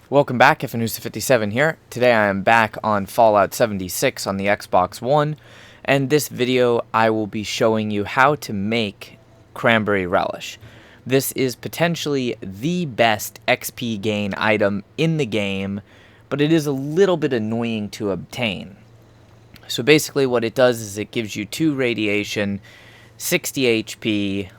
Welcome back, Ifanusa57 here. Today I am back on Fallout 76 on the Xbox One, and this video I will be showing you how to make Cranberry Relish. This is potentially the best XP gain item in the game, but it is a little bit annoying to obtain. So basically what it does is it gives you 2 radiation, 60 HP,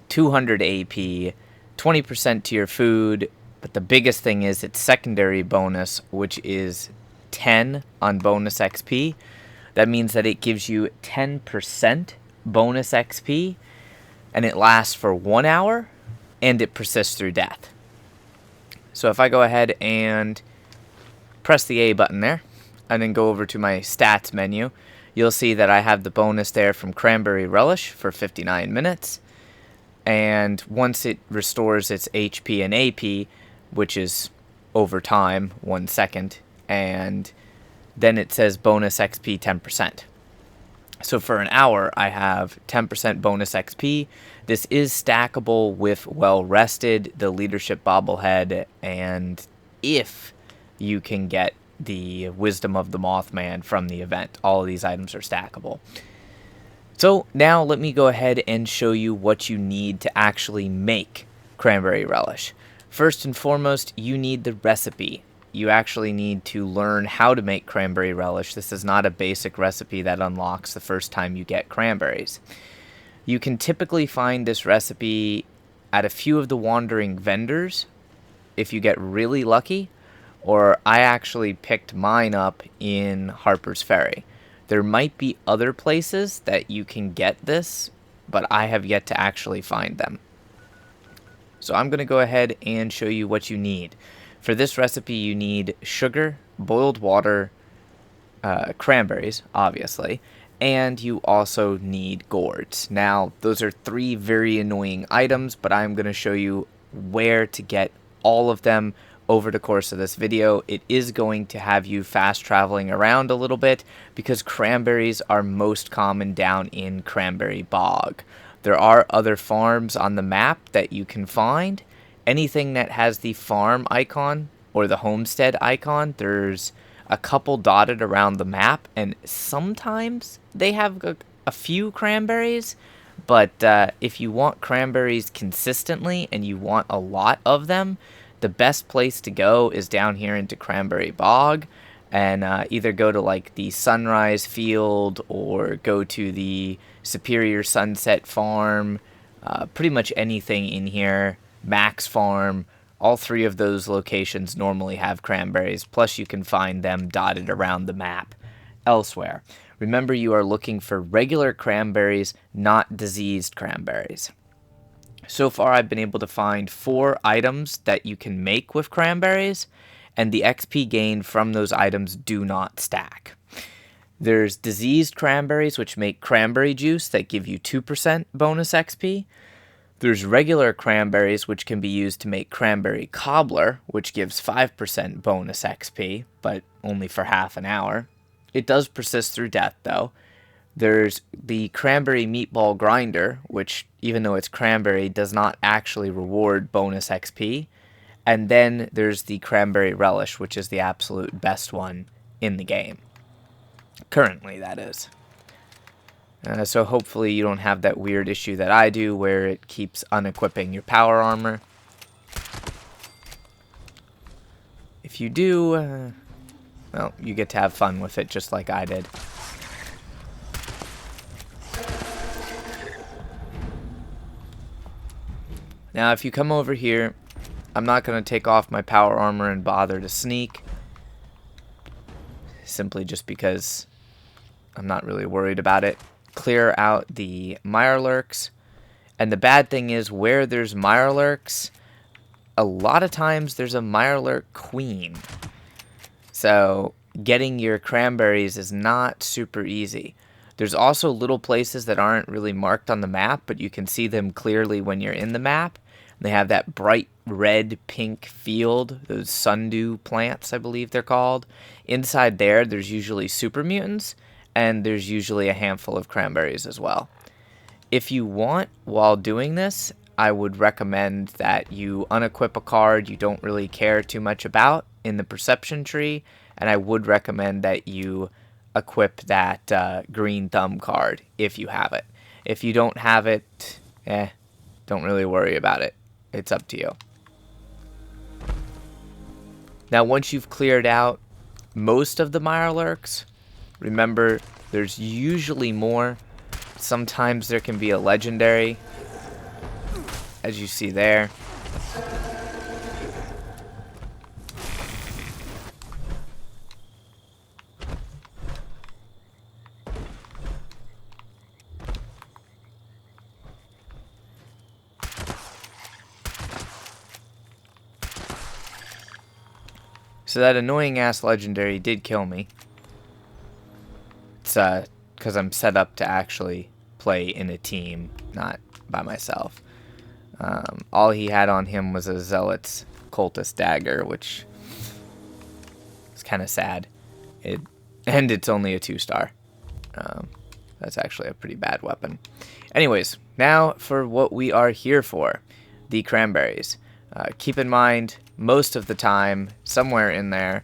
200 AP, 20% to your food, but the biggest thing is its secondary bonus, which is 10 on bonus XP. That means that it gives you 10% bonus XP, and it lasts for 1 hour, and it persists through death. So if I go ahead and press the A button there, and then go over to my stats menu, you'll see that I have the bonus there from Cranberry Relish for 59 minutes. And once it restores its HP and AP, which is over time, 1 second, and then it says bonus XP 10%. So for an hour, I have 10% bonus XP. This is stackable with Well Rested, the Leadership Bobblehead, and if you can get the Wisdom of the Mothman from the event. All of these items are stackable. So now let me go ahead and show you what you need to actually make Cranberry Relish. First and foremost, you need the recipe. You actually need to learn how to make Cranberry Relish. This is not a basic recipe that unlocks the first time you get cranberries. You can typically find this recipe at a few of the wandering vendors if you get really lucky, or I actually picked mine up in Harper's Ferry. There might be other places that you can get this, but I have yet to actually find them. So I'm going to go ahead and show you what you need. For this recipe, you need sugar, boiled water, cranberries, obviously, and you also need gourds. Now, those are 3 very annoying items, but I'm going to show you where to get all of them over the course of this video. It is going to have you fast traveling around a little bit because cranberries are most common down in Cranberry Bog. There are other farms on the map that you can find. Anything that has the farm icon or the homestead icon, there's a couple dotted around the map, and sometimes they have a few cranberries, but if you want cranberries consistently and you want a lot of them, the best place to go is down here into Cranberry Bog, and either go to like the Sunrise Field or go to the Superior Sunset Farm, pretty much anything in here, Max Farm. All 3 of those locations normally have cranberries, plus you can find them dotted around the map elsewhere. Remember, you are looking for regular cranberries, not diseased cranberries. So far, I've been able to find 4 items that you can make with cranberries, and the XP gained from those items do not stack. There's diseased cranberries, which make cranberry juice that give you 2% bonus XP. There's regular cranberries, which can be used to make cranberry cobbler, which gives 5% bonus XP, but only for half an hour. It does persist through death, though. There's the cranberry meatball grinder, which, even though it's cranberry, does not actually reward bonus XP. And then there's the cranberry relish, which is the absolute best one in the game. Currently, that is. So hopefully you don't have that weird issue that I do, where it keeps unequipping your power armor. If you do, well, you get to have fun with it just like I did. Now, if you come over here, I'm not going to take off my power armor and bother to sneak, simply just because I'm not really worried about it. Clear out the Mirelurks, and the bad thing is where there's Mirelurks, a lot of times there's a Mirelurk queen. So getting your cranberries is not super easy. There's also little places that aren't really marked on the map, but you can see them clearly when you're in the map. They have that bright red pink field, those sundew plants, I believe they're called. Inside there, there's usually super mutants, and there's usually a handful of cranberries as well. If you want, while doing this, I would recommend that you unequip a card you don't really care too much about in the perception tree, and I would recommend that you equip that green thumb card if you have it. If you don't have it, don't really worry about it. It's up to you. Now, once you've cleared out most of the Mirelurks, remember, there's usually more. Sometimes there can be a legendary, as you see there. So that annoying ass legendary did kill me. It's because I'm set up to actually play in a team, not by myself. All he had on him was a Zealot's Cultist Dagger, which is kind of sad. And it's only a 2-star. That's actually a pretty bad weapon. Anyways, now for what we are here for, the cranberries. Keep in mind, most of the time, somewhere in there,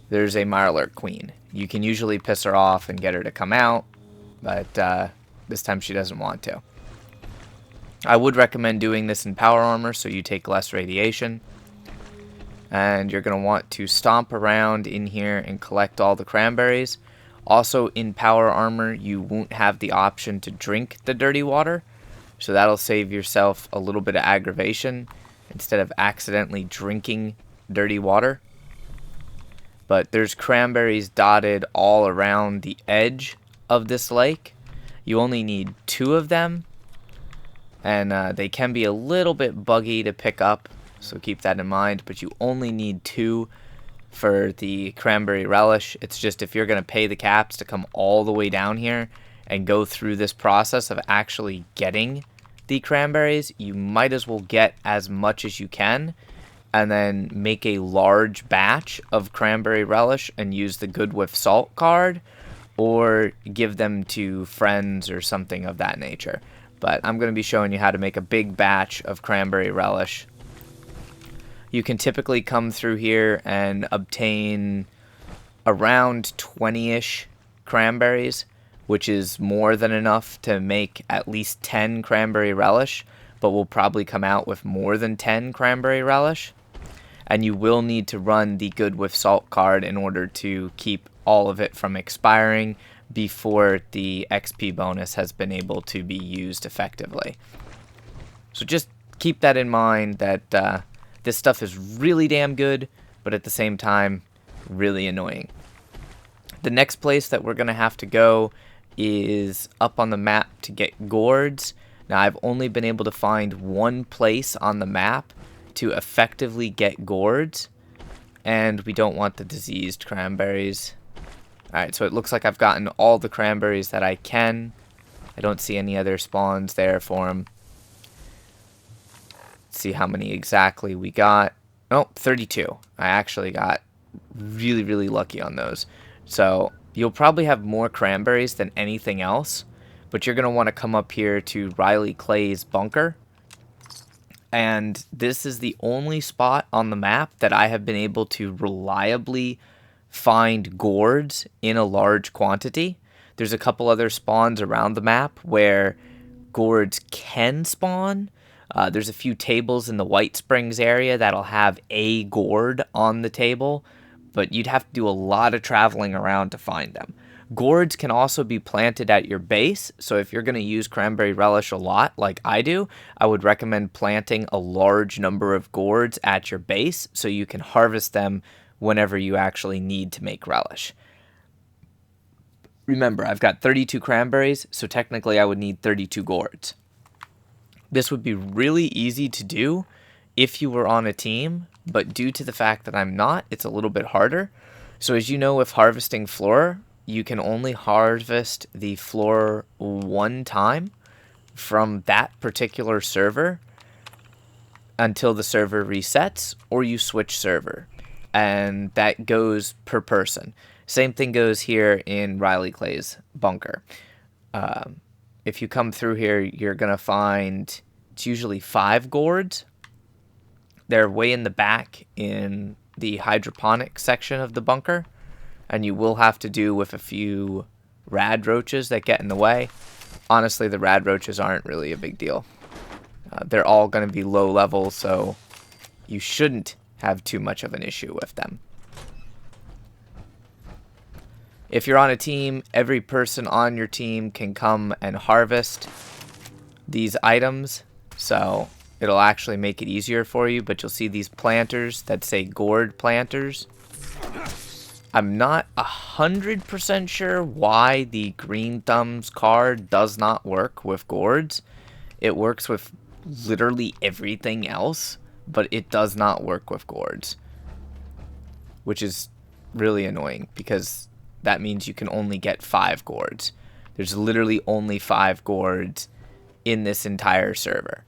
there's a Mirelurk queen. You can usually piss her off and get her to come out, but this time she doesn't want to. I would recommend doing this in power armor so you take less radiation. And you're going to want to stomp around in here and collect all the cranberries. Also, in power armor, you won't have the option to drink the dirty water, so that'll save yourself a little bit of aggravation instead of accidentally drinking dirty water. But there's cranberries dotted all around the edge of this lake. You only need 2 of them, and they can be a little bit buggy to pick up, so keep that in mind. But you only need 2 for the cranberry relish. It's just if you're going to pay the caps to come all the way down here and go through this process of actually getting the cranberries, you might as well get as much as you can and then make a large batch of cranberry relish and use the good with salt card, or give them to friends or something of that nature. But I'm going to be showing you how to make a big batch of cranberry relish. You can typically come through here and obtain around 20-ish cranberries, which is more than enough to make at least 10 cranberry relish, but will probably come out with more than 10 cranberry relish. And you will need to run the good with salt card in order to keep all of it from expiring before the XP bonus has been able to be used effectively. So just keep that in mind, that this stuff is really damn good, but at the same time, really annoying. The next place that we're going to have to go is up on the map to get gourds. Now, I've only been able to find one place on the map to effectively get gourds, and we don't want the diseased cranberries. Alright, so it looks like I've gotten all the cranberries that I can. I don't see any other spawns there for them. Let's see how many exactly we got. Oh, 32. I actually got really, really lucky on those. So you'll probably have more cranberries than anything else, but you're going to want to come up here to Riley Clay's bunker. And this is the only spot on the map that I have been able to reliably find gourds in a large quantity. There's a couple other spawns around the map where gourds can spawn. There's a few tables in the White Springs area that'll have a gourd on the table, but you'd have to do a lot of traveling around to find them. Gourds can also be planted at your base, so if you're going to use cranberry relish a lot, like I do, I would recommend planting a large number of gourds at your base so you can harvest them whenever you actually need to make relish. Remember, I've got 32 cranberries, so technically I would need 32 gourds. This would be really easy to do if you were on a team, but due to the fact that I'm not, it's a little bit harder. So as you know, with harvesting floor, you can only harvest the floor one time from that particular server until the server resets, or you switch server. And that goes per person. Same thing goes here in Riley Clay's bunker. If you come through here, you're going to find it's usually 5 gourds. They're way in the back in the hydroponic section of the bunker, and you will have to do with a few rad roaches that get in the way. Honestly, the rad roaches aren't really a big deal. They're all going to be low level, so you shouldn't have too much of an issue with them. If you're on a team, every person on your team can come and harvest these items, so it'll actually make it easier for you. But you'll see these planters that say gourd planters. I'm not 100% sure why the green thumbs card does not work with gourds. It works with literally everything else, but it does not work with gourds, which is really annoying because that means you can only get 5 gourds. There's literally only 5 gourds in this entire server.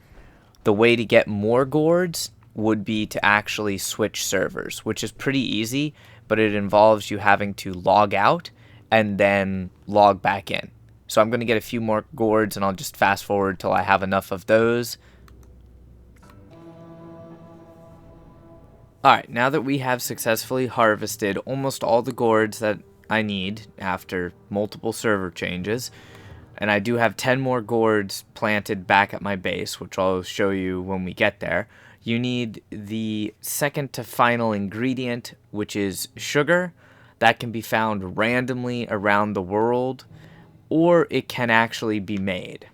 The way to get more gourds would be to actually switch servers, which is pretty easy, but it involves you having to log out and then log back in. So I'm going to get a few more gourds, and I'll just fast forward till I have enough of those. Alright, now that we have successfully harvested almost all the gourds that I need after multiple server changes, and I do have 10 more gourds planted back at my base, which I'll show you when we get there. You need the second to final ingredient, which is sugar. That can be found randomly around the world, or it can actually be made.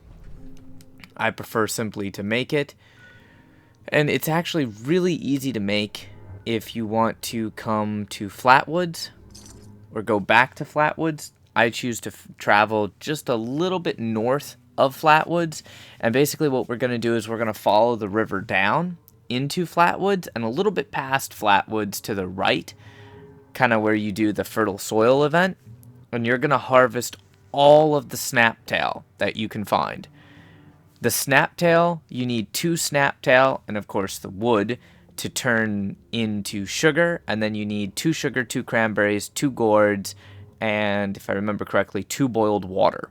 I prefer simply to make it, and it's actually really easy to make if you want to come to Flatwoods or go back to Flatwoods. I choose to travel just a little bit north of Flatwoods, and basically what we're going to do is we're going to follow the river down into Flatwoods and a little bit past Flatwoods to the right, kind of where you do the fertile soil event, and you're going to harvest all of the snaptail that you can find. The snaptail, you need 2 snaptail and of course the wood to turn into sugar, and then you need 2 sugar, 2 cranberries, 2 gourds, and if I remember correctly, 2 boiled water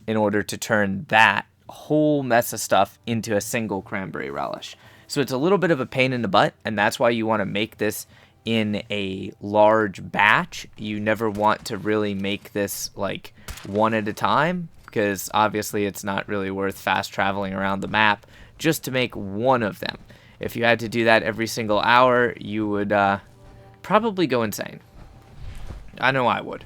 in order to turn that whole mess of stuff into a single cranberry relish. So it's a little bit of a pain in the butt, and that's why you want to make this in a large batch. You never want to really make this like one at a time, because obviously it's not really worth fast traveling around the map just to make one of them. If you had to do that every single hour, you would probably go insane. I know I would.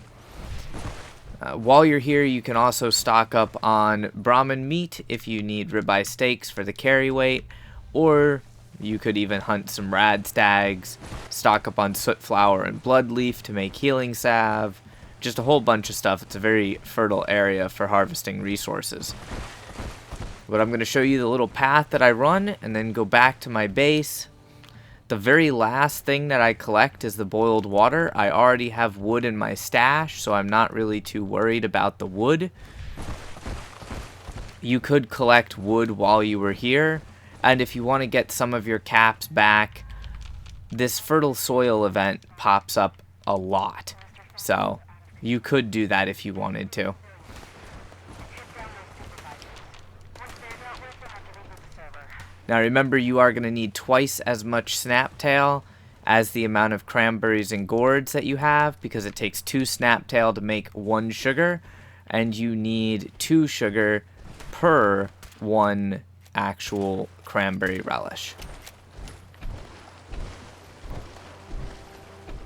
While you're here, you can also stock up on Brahmin meat if you need ribeye steaks for the carry weight, or you could even hunt some rad stags, stock up on soot flower and blood leaf to make healing salve, just a whole bunch of stuff. It's a very fertile area for harvesting resources. But I'm going to show you the little path that I run and then go back to my base. The very last thing that I collect is the boiled water. I already have wood in my stash, so I'm not really too worried about the wood. You could collect wood while you were here, and if you want to get some of your caps back, this fertile soil event pops up a lot. So you could do that if you wanted to. Now remember, you are going to need twice as much snaptail as the amount of cranberries and gourds that you have, because it takes 2 snaptail to make 1 sugar, and you need 2 sugar per 1 actual cranberry relish.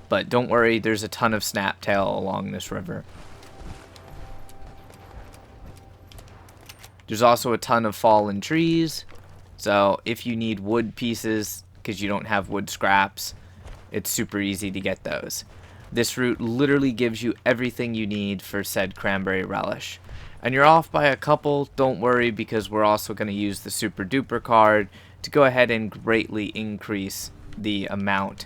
But don't worry, there's a ton of snaptail along this river. There's also a ton of fallen trees. So if you need wood pieces because you don't have wood scraps, it's super easy to get those. This route literally gives you everything you need for said cranberry relish. And you're off by a couple, don't worry, because we're also going to use the super duper card to go ahead and greatly increase the amount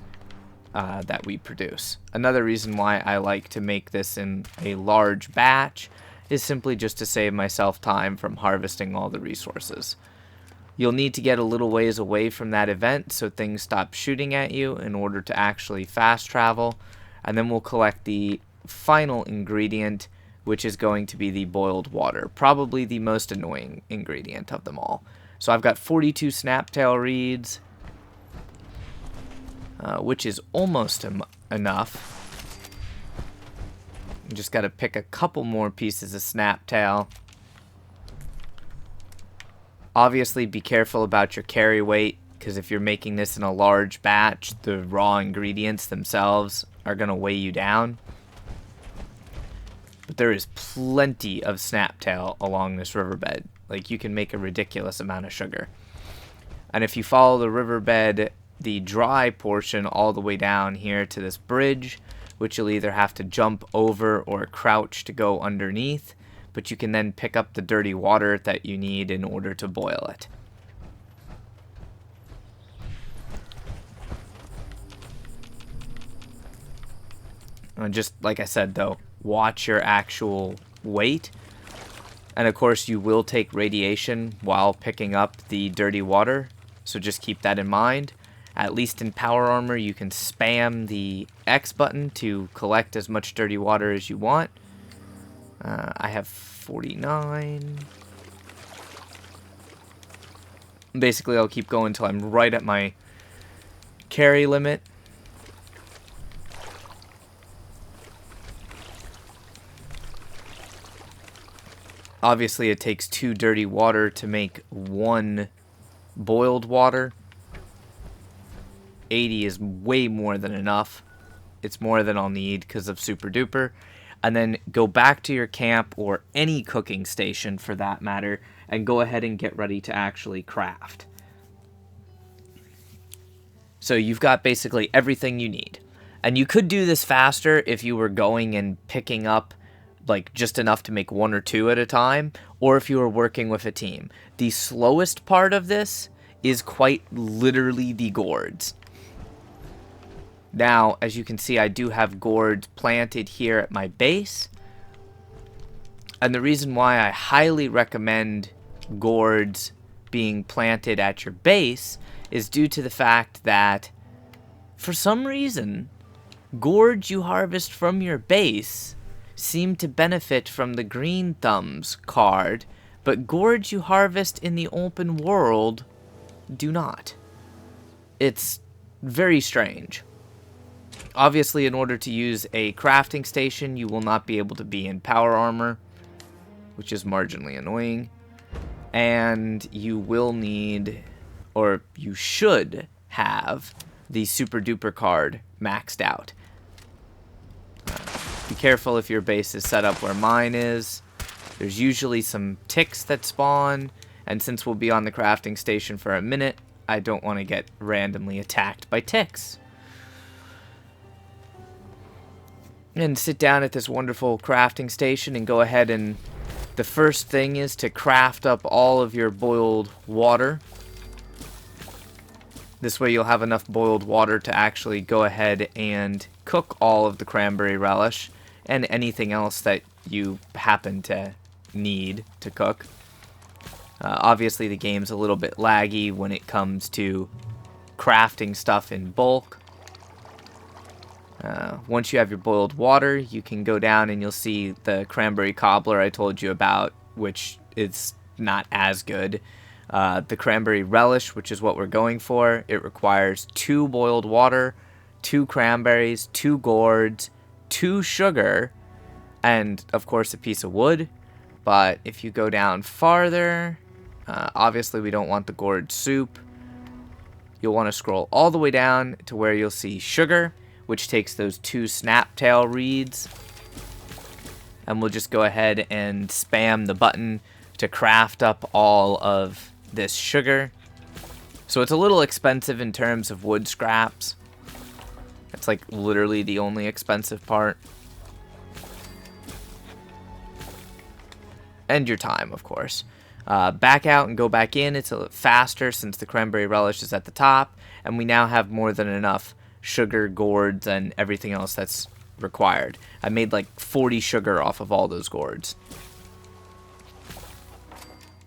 that we produce. Another reason why I like to make this in a large batch is simply just to save myself time from harvesting all the resources. You'll need to get a little ways away from that event so things stop shooting at you in order to actually fast travel, and then we'll collect the final ingredient, which is going to be the boiled water, probably the most annoying ingredient of them all. So I've got 42 snaptail reeds, which is almost enough. You just got to pick a couple more pieces of snaptail. Obviously, be careful about your carry weight, because if you're making this in a large batch, the raw ingredients themselves are going to weigh you down. But there is plenty of snaptail along this riverbed. Like, you can make a ridiculous amount of sugar. And if you follow the riverbed, the dry portion all the way down here to this bridge, which you'll either have to jump over or crouch to go underneath, but you can then pick up the dirty water that you need in order to boil it. And just like I said, though, watch your actual weight. And of course, you will take radiation while picking up the dirty water, so just keep that in mind. At least in Power Armor, you can spam the X button to collect as much dirty water as you want. I have 49. Basically, I'll keep going until I'm right at my carry limit. Obviously, it takes 2 dirty water to make 1 boiled water. 80 is way more than enough. It's more than I'll need because of Super Duper. And then go back to your camp or any cooking station for that matter and go ahead and get ready to actually craft. So you've got basically everything you need. And you could do this faster if you were going and picking up like just enough to make 1 or 2 at a time, or if you were working with a team. The slowest part of this is quite literally the gourds. Now, as you can see, I do have gourds planted here at my base. And the reason why I highly recommend gourds being planted at your base is due to the fact that, for some reason, gourds you harvest from your base seem to benefit from the green thumbs card, but gourds you harvest in the open world do not. It's very strange. Obviously, in order to use a crafting station, you will not be able to be in Power Armor, which is marginally annoying. And you will need, or you should have, the Super Duper card maxed out. Be careful if your base is set up where mine is. There's usually some ticks that spawn, and since we'll be on the crafting station for a minute, I don't want to get randomly attacked by ticks. And sit down at this wonderful crafting station and go ahead and the first thing is to craft up all of your boiled water. This way you'll have enough boiled water to actually go ahead and cook all of the cranberry relish and anything else that you happen to need to cook. Obviously the game's a little bit laggy when it comes to crafting stuff in bulk. Once you have your boiled water, you can go down and you'll see the cranberry cobbler I told you about, which is not as good. The cranberry relish, which is what we're going for, it requires 2 boiled water, 2 cranberries, 2 gourds, 2 sugar, and of course a piece of wood. But if you go down farther, obviously we don't want the gourd soup. You'll want to scroll all the way down to where you'll see sugar, which takes those 2 snaptail reeds. And we'll just go ahead and spam the button to craft up all of this sugar. So it's a little expensive in terms of wood scraps. It's like literally the only expensive part. And your time, of course. Back out and go back in. It's a little faster since the cranberry relish is at the top. And we now have more than enough sugar, gourds, and everything else that's required. I made like 40 sugar off of all those gourds.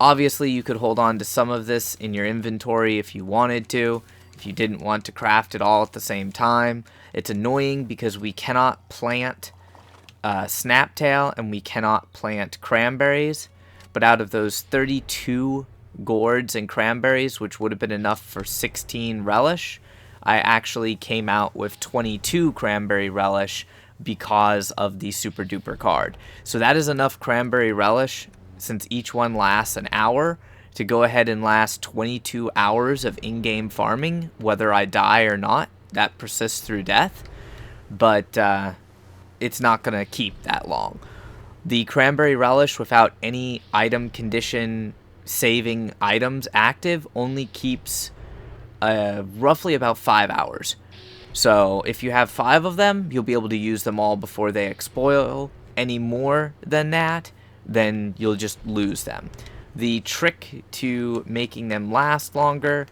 Obviously, you could hold on to some of this in your inventory if you wanted to, if you didn't want to craft it all at the same time. It's annoying because we cannot plant snaptail and we cannot plant cranberries, but out of those 32 gourds and cranberries, which would have been enough for 16 relish, I actually came out with 22 cranberry relish because of the super duper card. So that is enough cranberry relish, since each one lasts an hour, to go ahead and last 22 hours of in-game farming, whether I die or not. That persists through death, but it's not going to keep that long. The cranberry relish without any item condition saving items active only keeps roughly about 5 hours. So if you have 5 of them, you'll be able to use them all before they spoil. Any more than that, then you'll just lose them. The trick to making them last longer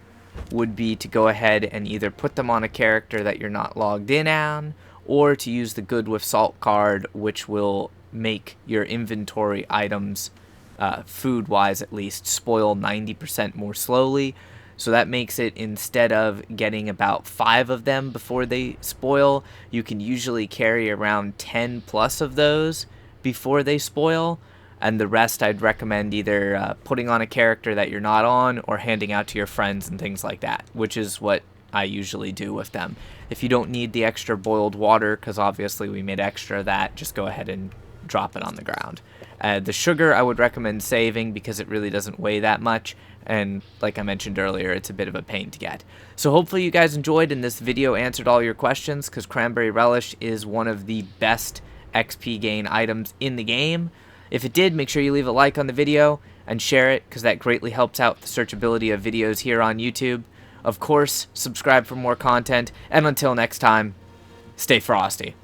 would be to go ahead and either put them on a character that you're not logged in on, or to use the Good with Salt card, which will make your inventory items, food-wise at least, spoil 90% more slowly. So that makes it, instead of getting about 5 of them before they spoil, you can usually carry around 10 plus of those before they spoil. And the rest I'd recommend either putting on a character that you're not on, or handing out to your friends and things like that, which is what I usually do with them. If you don't need the extra boiled water, because obviously we made extra of that, just go ahead and drop it on the ground. The sugar I would recommend saving because it really doesn't weigh that much, and like I mentioned earlier, it's a bit of a pain to get. So hopefully you guys enjoyed, and this video answered all your questions, because Cranberry Relish is one of the best XP gain items in the game. If it did, make sure you leave a like on the video and share it, because that greatly helps out the searchability of videos here on YouTube. Of course, subscribe for more content, and until next time, stay frosty.